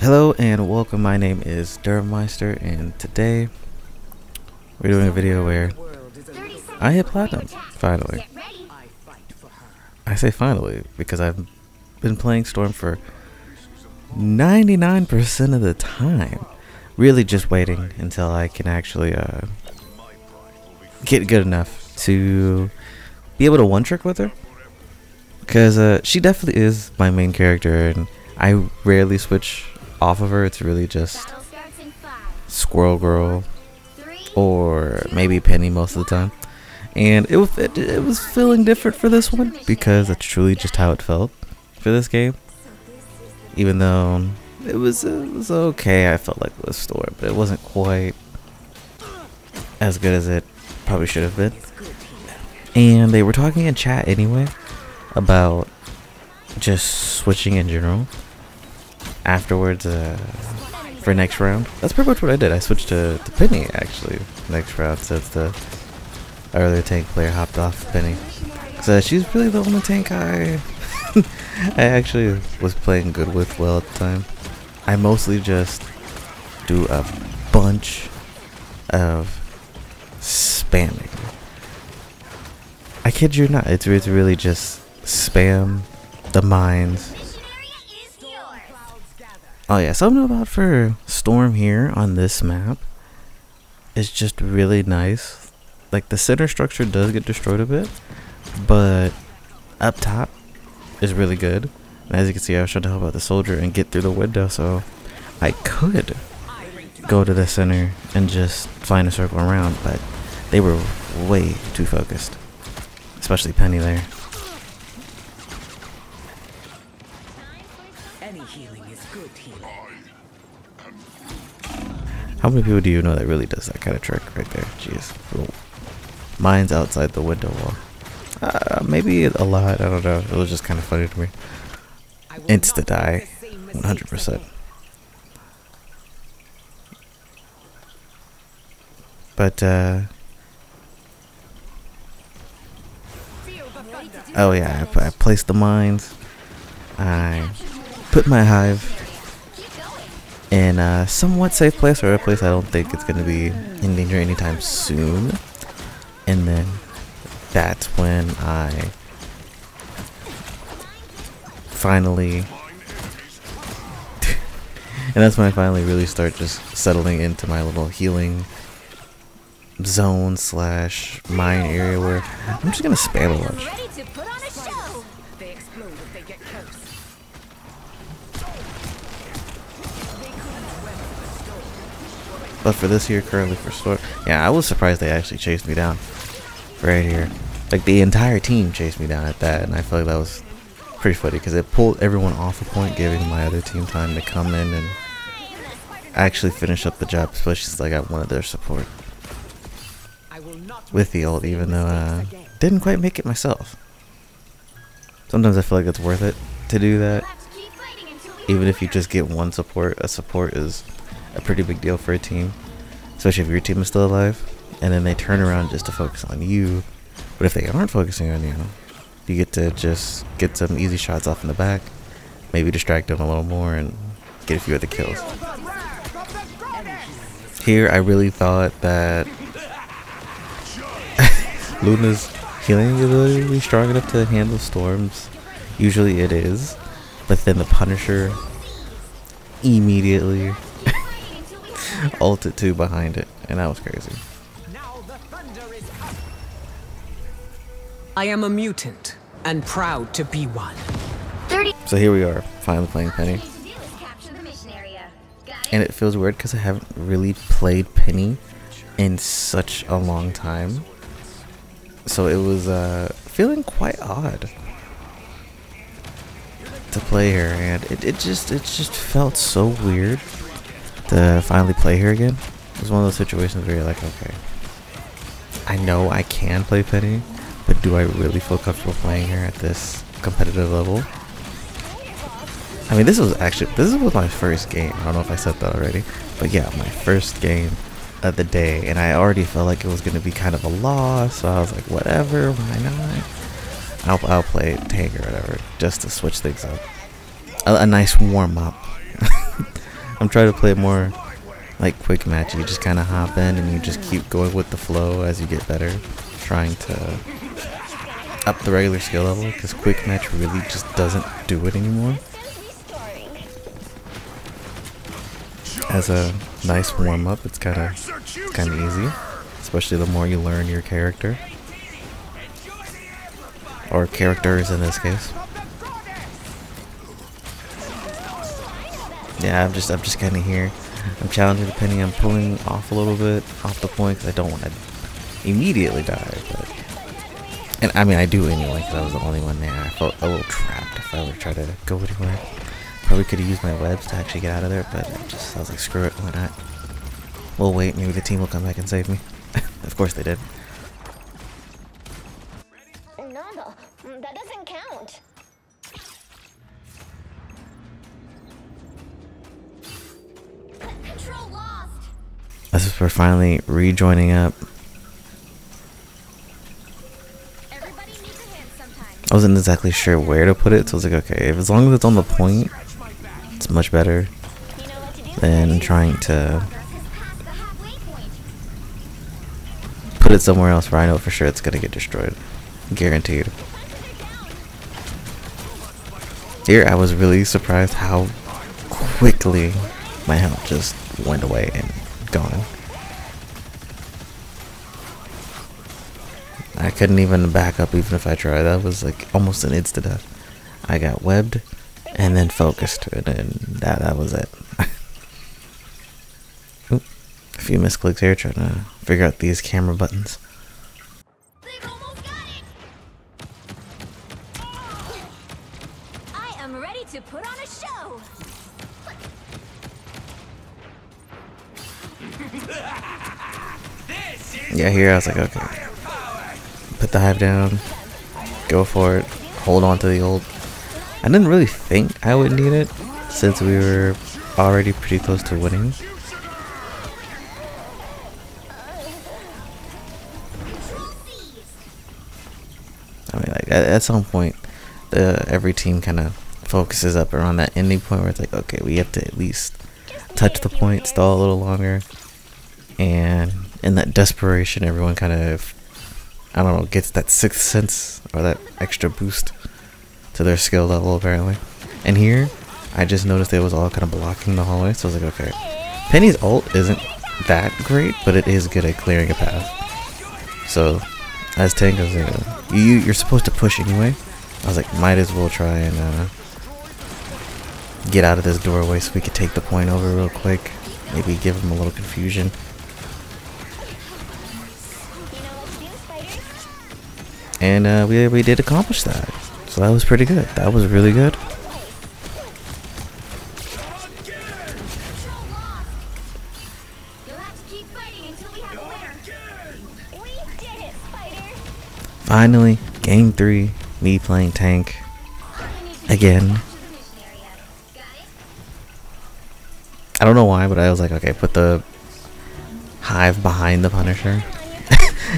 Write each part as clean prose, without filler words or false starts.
Hello and welcome, my name is Derrmyster, and today we're doing a video where I hit platinum, finally. I say finally because I've been playing Storm for 99% of the time. Really just waiting until I can actually get good enough to be able to one-trick with her. Because she definitely is my main character and I rarely switch off of her. It's really just Squirrel Girl or maybe Penny most of the time. And it was feeling different for this one because that's truly just how it felt for this game. Even though it was okay, I felt like it was Storm, but it wasn't quite as good as it probably should have been. And they were talking in chat anyway about just switching in general afterwards for next round. That's pretty much what I did. I switched to Penny actually next round since the earlier tank player hopped off Penny. So she's really the only tank I actually was playing good with well at the time. I mostly just do a bunch of spamming. I kid you not, it's really just spam the mines. Oh yeah, something about for Storm here on this map is just really nice. Like the center structure does get destroyed a bit, but up top is really good. And as you can see, I was trying to help out the soldier and get through the window, so I could go to the center and just find a circle around, but they were way too focused, especially Penny there. How many people do you know that really does that kind of trick right there? Jeez. Mine's outside the window wall. Maybe a lot, I don't know. It was just kind of funny to me. Insta die, 100%. But, oh yeah, I placed the mines. I put my hive in a somewhat safe place, or a place I don't think it's going to be in danger anytime soon. And then that's when I finally really start just settling into my little healing zone slash mine area where I'm just gonna spam a bunch. But for this here, currently for Storm, yeah, I was surprised they actually chased me down right here. Like the entire team chased me down at that, and I feel like that was pretty funny because it pulled everyone off a point, giving my other team time to come in and actually finish up the job, especially since I got one of their support with the ult, even though I didn't quite make it myself. Sometimes I feel like it's worth it to do that, even if you just get one support. A support is a pretty big deal for a team, especially if your team is still alive, and then they turn around just to focus on you. But if they aren't focusing on you, you get to just get some easy shots off in the back, maybe distract them a little more and get a few other kills. Here I really thought that Luna's healing ability would be strong enough to handle storms. Usually it is, but then the Punisher immediately ulted 2 behind it, and that was crazy. I am a mutant and proud to be one. So here we are, finally playing Penny. And it feels weird because I haven't really played Penny in such a long time. So it was feeling quite odd to play her, and it just felt so weird to finally play her again. It was one of those situations where you're like, okay, I know I can play Penny, but do I really feel comfortable playing her at this competitive level? I mean, this was my first game. I don't know if I said that already, but yeah, my first game of the day, and I already felt like it was going to be kind of a loss, so I was like, whatever, why not? I'll play tank or whatever, just to switch things up. A nice warm-up. I'm trying to play more like quick match. You just kind of hop in and you just keep going with the flow as you get better, trying to up the regular skill level, because quick match really just doesn't do it anymore. As a nice warm up, it's kind of easy, especially the more you learn your character, or characters in this case. Yeah, I'm just kind of here. I'm challenging the Penny. I'm pulling off a little bit off the point because I don't want to immediately die. But, and I mean, I do anyway because I was the only one there. I felt a little trapped if I were to try to go anywhere. Probably could have used my webs to actually get out of there, but I was like, screw it, why not? We'll wait. Maybe the team will come back and save me. Of course they did. No, that doesn't count. Control lost. This is we're finally rejoining up. Everybody needs a hand sometimes. I wasn't exactly sure where to put it, so I was like, okay, if as long as it's on the point, it's much better than trying to put it somewhere else where I know for sure it's gonna get destroyed. Guaranteed. Here, I was really surprised how quickly my health just went away and gone. I couldn't even back up even if I tried. That was like almost an instant death. I got webbed and then focused, and then that was it. Oop, a few misclicks here trying to figure out these camera buttons. They've almost got it. I am ready to put on a show. Yeah, here I was like, okay, put the hive down, go for it, hold on to the ult. I didn't really think I would need it since we were already pretty close to winning. I mean, like at some point, every team kind of focuses up around that ending point where it's like, okay, we have to at least touch the point, stall a little longer, and in that desperation, everyone kind of, I don't know, gets that sixth sense or that extra boost to their skill level apparently. And here, I just noticed it was all kind of blocking the hallway, so I was like, okay, Penny's ult isn't that great, but it is good at clearing a path. So, as tank, I was like, you're supposed to push anyway. I was like, might as well try and get out of this doorway so we could take the point over real quick. Maybe give them a little confusion. And we did accomplish that. So that was pretty good. That was really good. Finally, game 3, me playing tank again. I don't know why, but I was like, okay, put the hive behind the Punisher.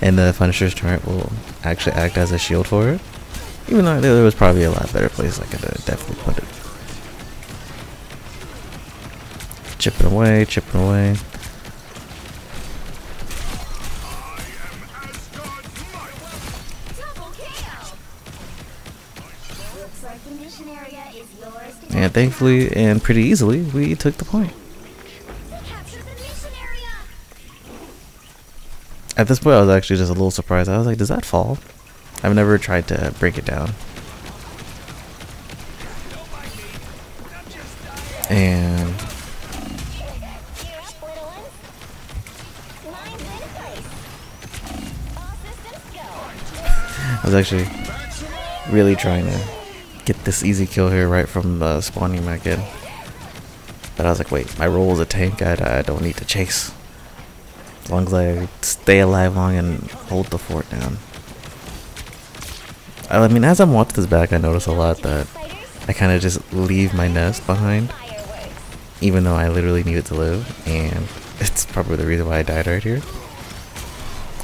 And the Punisher's turret will actually act as a shield for it. Even though there was probably a lot better place I could definitely put it. Chipping away, chipping away. And thankfully, and pretty easily, we took the point. At this point, I was actually just a little surprised. I was like, does that fall? I've never tried to break it down. And I was actually really trying to get this easy kill here right from spawning back in. But I was like, wait, my role as a tank, I don't need to chase. As long as I stay alive long and hold the fort down. I mean, as I'm watching this back, I notice a lot that I kind of just leave my nest behind. Even though I literally needed to live. And it's probably the reason why I died right here.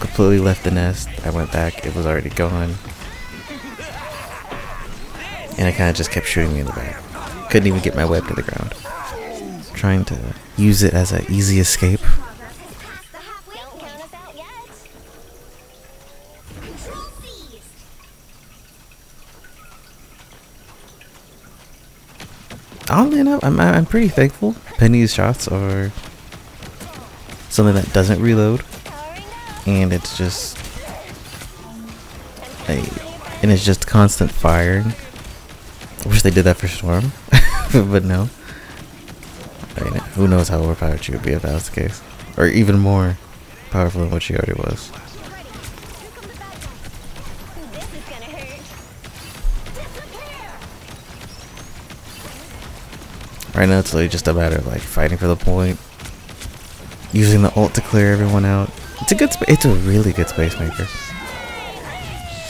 Completely left the nest. I went back. It was already gone. And it kind of just kept shooting me in the back. Couldn't even get my web to the ground. trying to use it as an easy escape. Don't count us out yet. Control seized. Oddly enough, I'm pretty thankful. Penny's shots are something that doesn't reload, Powering up. and it's just and it's just constant firing. I wish they did that for Storm, but no. I mean, who knows how overpowered she would be if that was the case, or even more powerful than what she already was. Here come the bad guys. This is gonna hurt. Disappear. Right now, it's really just a matter of like fighting for the point, using the ult to clear everyone out. It's a good, it's a really good space maker.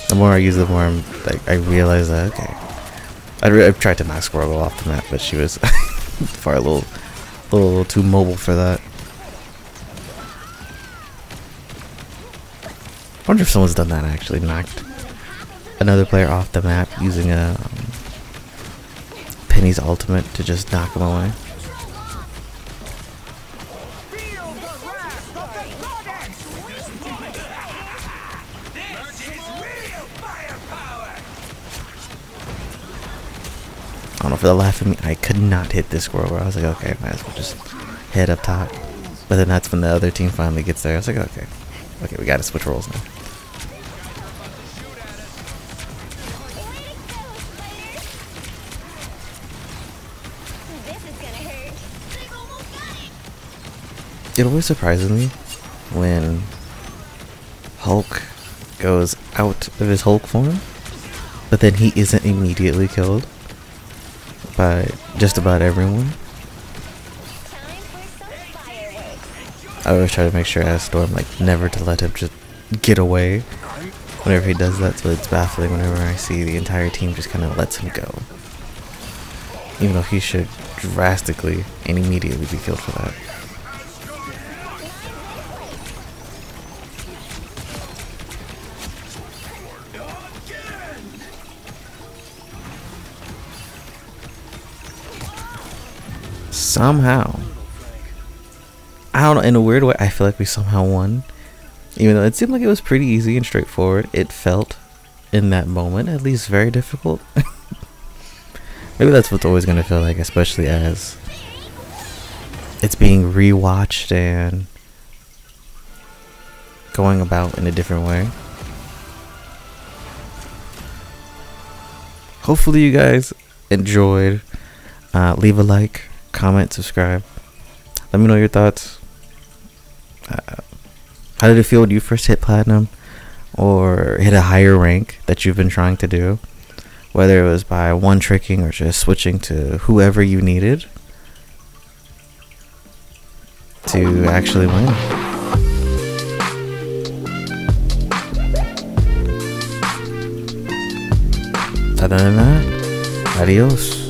The more I use it, the more I'm like I realize that okay. I've tried to knock Squirrel off the map, but she was far a little too mobile for that. I wonder if someone's done that and actually knocked another player off the map using a Penny's ultimate to just knock him away. I don't know, for the life of me, I could not hit this squirrel where I was like, okay, might as well just head up top. But then that's when the other team finally gets there. I was like, okay, we gotta switch roles now. This is gonna hurt. They've almost got it. It always surprises me when Hulk goes out of his Hulk form, but then he isn't immediately killed by just about everyone. Time for some fireworks. I always try to make sure as Storm, like, never to let him just get away whenever he does that, so it's baffling whenever I see the entire team just kind of lets him go. Even though he should drastically and immediately be killed for that. Somehow, I don't know, in a weird way, I feel like we somehow won. Even though it seemed like it was pretty easy and straightforward, it felt, in that moment, at least very difficult. Maybe that's what's always going to feel like, especially as it's being rewatched and going about in a different way. Hopefully you guys enjoyed. Leave a like, comment, subscribe. Let me know your thoughts. How did it feel when you first hit platinum or hit a higher rank that you've been trying to do? Whether it was by one tricking or just switching to whoever you needed to actually win. Other than that, adios.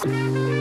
Wow.